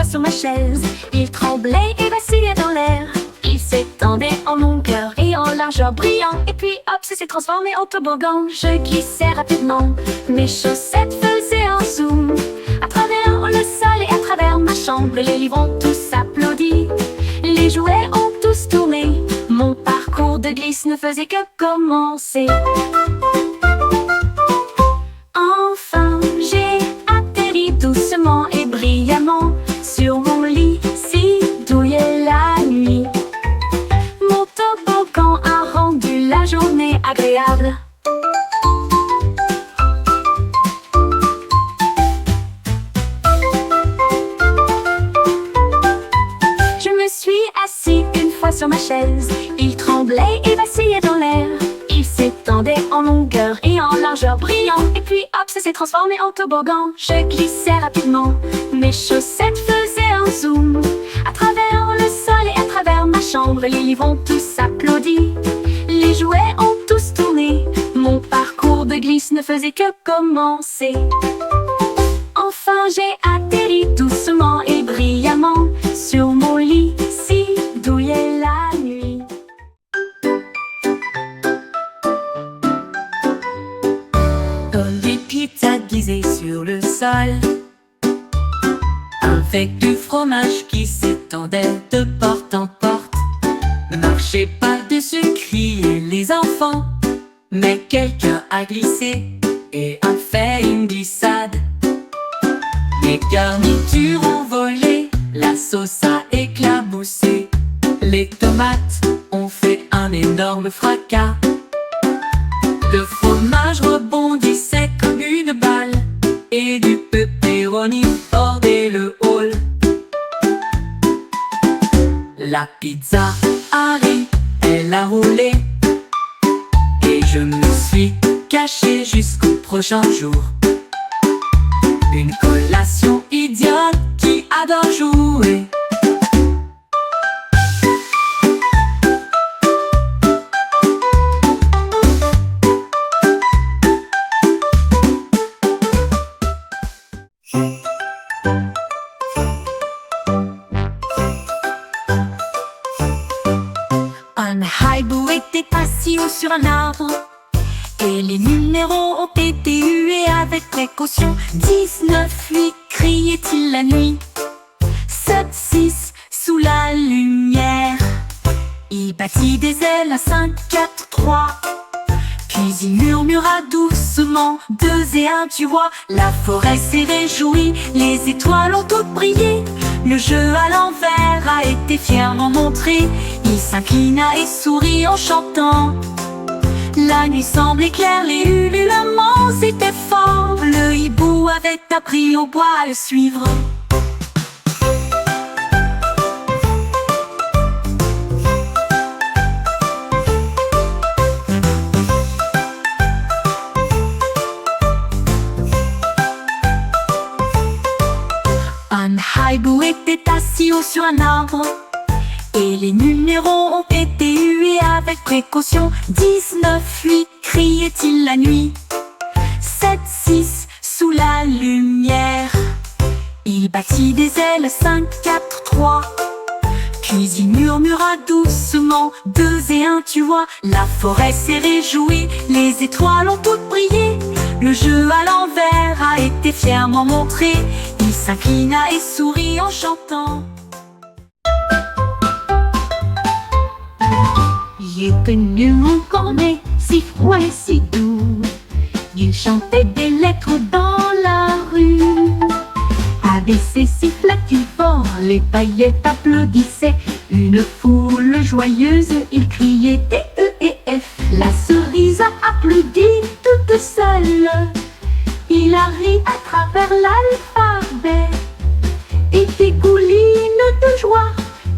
sur ma chaise. Il tremblait et vacillait dans l'air. Il s'étendait en longueur et en largeur brillant. Et puis hop, ça s'est transformé en toboggan. Je glissais rapidement, mes chaussettes faisaient un zoom. À travers le sol et à travers ma chambre, les livres ont tous applaudi. Les jouets ont tous tourné. Mon parcours de glisse ne faisait que commencer. Enfin, j'ai atterri doucement et brillamment sur mon lit, si douillet la nuit. Mon toboggan a rendu la journée agréable. Je me suis assis une fois sur ma chaise. Il tremblait et vacillait dans l'air. Il s'étendait en longueur et en largeur brillant. Et puis hop, ça s'est transformé en toboggan. Je glissais rapidement, mes chaussettes faisaient un zoom. À travers le sol et à travers ma chambre, les livres ont tous applaudi. Les jouets ont tous tourné. Mon parcours de glisse ne faisait que commencer. Enfin, j'ai atterri doucement et brillamment sur mon lit, si douillet la nuit. Comme des pizzas glisées sur le sol, avec du fromage qui s'étendait de porte en porte. Marchez par-dessus, criaient les enfants. Mais quelqu'un a glissé et a fait une glissade. Les garnitures ont volé, la sauce a éclaboussé. Les tomates ont fait un énorme fracas. Le fromage rebondissait comme une balle et du pepperoni bordait le hall. La pizza arrive, elle a roulé et je me suis caché jusqu'au prochain jour. Une collation idiote qui adore jouer. Un hibou était assis haut sur un arbre et les numéros ont été hués avec précaution. 19-8 criait-il la nuit, 7-6 sous la lumière. Il battit des ailes à 5-4-3, puis il murmura doucement 2 et 1, tu vois. La forêt s'est réjouie, les étoiles ont toutes brillé. Le jeu à l'envers a été fièrement montré. Il s'inclina et sourit en chantant. La nuit semblait claire, les ululements étaient forts. Le hibou avait appris au bois à le suivre. Un hibou était assis haut sur un arbre et les numéros ont été hués avec précaution. 19-8 criait-il la nuit, 7-6 sous la lumière. Il battit des ailes 5-4-3, puis il murmura doucement 2 et 1, tu vois. La forêt s'est réjouie, les étoiles ont toutes brillé. Le jeu à l'envers a été fièrement montré. Il s'inclina et sourit en chantant. J'ai connu mon cornet, si froid et si doux. Il chantait des lettres dans la rue. ABC siffla-t-il fort, les paillettes applaudissaient. Une foule joyeuse, il criait D, E et F. La cerise a applaudi toute seule. Il a ri à travers l'alphabet et dégouline de joie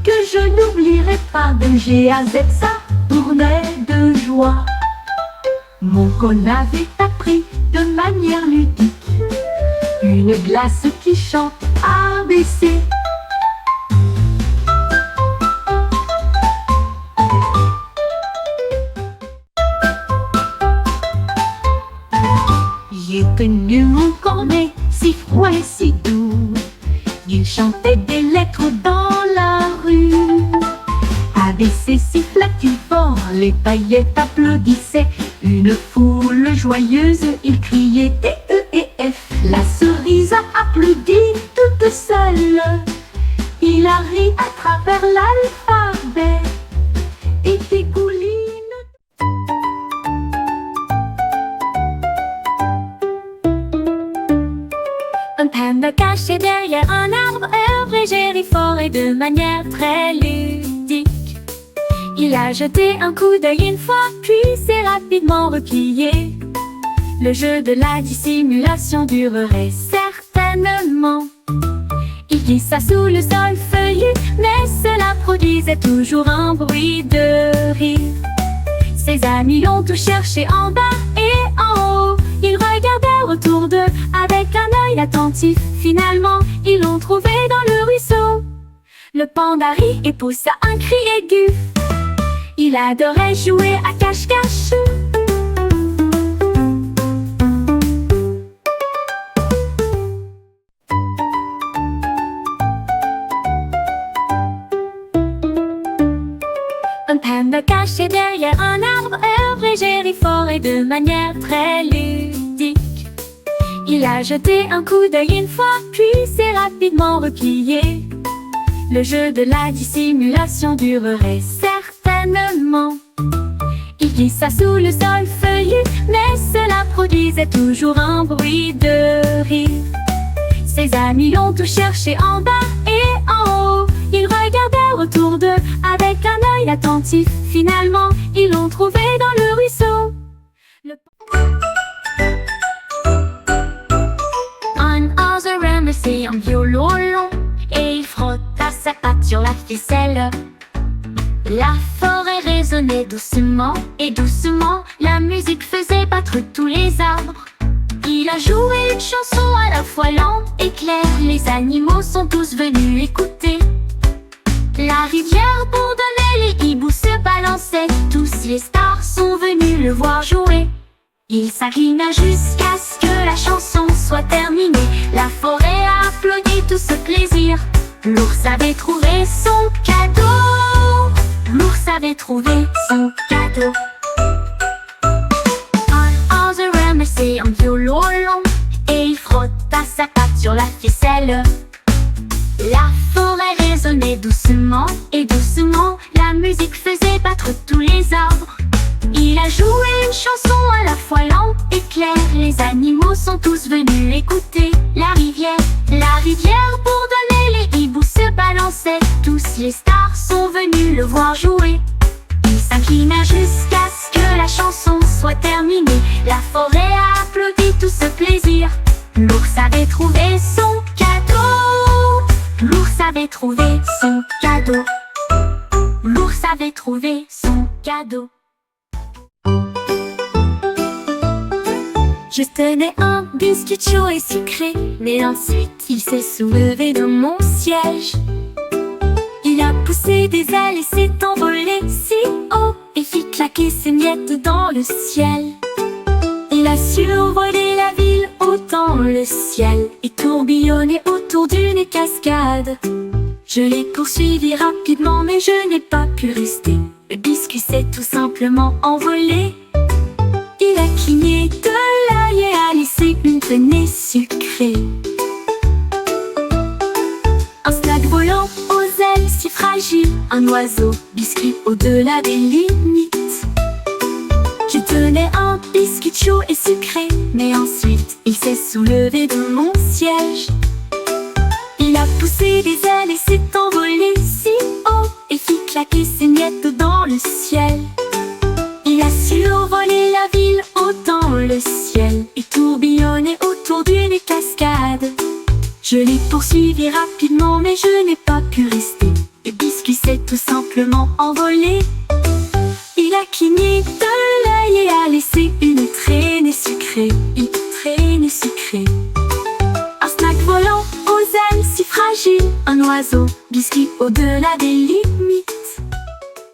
que je n'oublierai pas. De G à Z, ça tournait de joie. Mon cône avait appris de manière ludique une glace qui chante ABC. J'ai connu mon cornet, si froid et si doux. Il chantait des lettres dans la rue. ABC siffla-t-il fort, les paillettes applaudissaient. Une foule joyeuse, il criait D, E et F. La cerise a applaudi toute seule. Il a ri à travers l'alphabet et dégouline. Un panda caché derrière un arbre œuvre fort et de manière très ludique. Il a jeté un coup d'œil une fois, puis s'est rapidement replié. Le jeu de la dissimulation durerait certainement. Il glissa sous le sol feuillu, mais cela produisait toujours un bruit de rire. Ses amis l'ont tout cherché en bas et en haut. Ils regardèrent autour d'eux avec un œil attentif. Finalement, ils l'ont trouvé dans le ruisseau. Le panda rit et poussa un cri aigu. Il adorait jouer à cache-cache. Un panda caché derrière un arbre œuvre fort et de manière très ludique. Il a jeté un coup d'œil une fois, puis s'est rapidement replié. Le jeu de la dissimulation durerait certainement. Il glissa sous le sol feuillu, mais cela produisait toujours un bruit de rire. Ses amis l'ont tout cherché en bas et en haut. Ils regardèrent autour d'eux avec un œil attentif. Finalement, ils l'ont trouvé dans le ruisseau. Un oiseau remercie un violon long et il frotta sa patte sur la ficelle. La forêt résonnait doucement et doucement, la musique faisait battre tous les arbres. Il a joué une chanson à la fois lente et claire. Les animaux sont tous venus écouter. La rivière bourdonnait, les hiboux se balançaient. Tous les stars sont venus le voir jouer. Il s'inclina jusqu'à ce que la chanson soit terminée. La forêt a applaudi tout ce plaisir. L'ours avait trouvé son cadeau. L'ours avait trouvé son cadeau. Un oiseau remercie un violon long et il frotta sa patte sur la ficelle. La forêt résonnait doucement et doucement, la musique faisait battre tous les arbres. Il a joué une chanson à la fois lente et claire. Les animaux sont tous venus écouter. La rivière bourdonnait, les hiboux se balançaient. Tous les stars sont venus le voir jouer. Il s'inclina jusqu'à ce que la chanson soit terminée. La forêt a applaudi tout ce plaisir. L'ours avait trouvé son cadeau. L'ours avait trouvé son cadeau. L'ours avait trouvé son cadeau. Je tenais un biscuit chaud et sucré, mais ensuite il s'est soulevé de mon siège. Il a poussé des ailes et s'est envolé si haut et fit claquer ses miettes dans le ciel. Il a survolé la ville haut dans le ciel et tourbillonné autour d'une cascade. Je l'ai poursuivi rapidement, mais je n'ai pas pu rester. Le biscuit s'est tout simplement envolé. Il a cligné de l'œil et a laissé une traînée sucrée. Un snack volant aux ailes si fragiles, un oiseau biscuit au-delà des limites. Je tenais un biscuit chaud et sucré, mais ensuite il s'est soulevé de mon siège. Il a poussé des ailes et s'est envolé si haut et fit claquer ses miettes dans le ciel. Il a survolé la ville haut dans le ciel et tourbillonné autour d'une cascade. Je l'ai poursuivi rapidement, mais je n'ai pas pu rester. Le biscuit s'est tout simplement envolé. Il a cligné de l'œil et a laissé une traînée sucrée. Une traînée sucrée. Un snack volant aux ailes si fragiles, un oiseau biscuit au-delà des limites.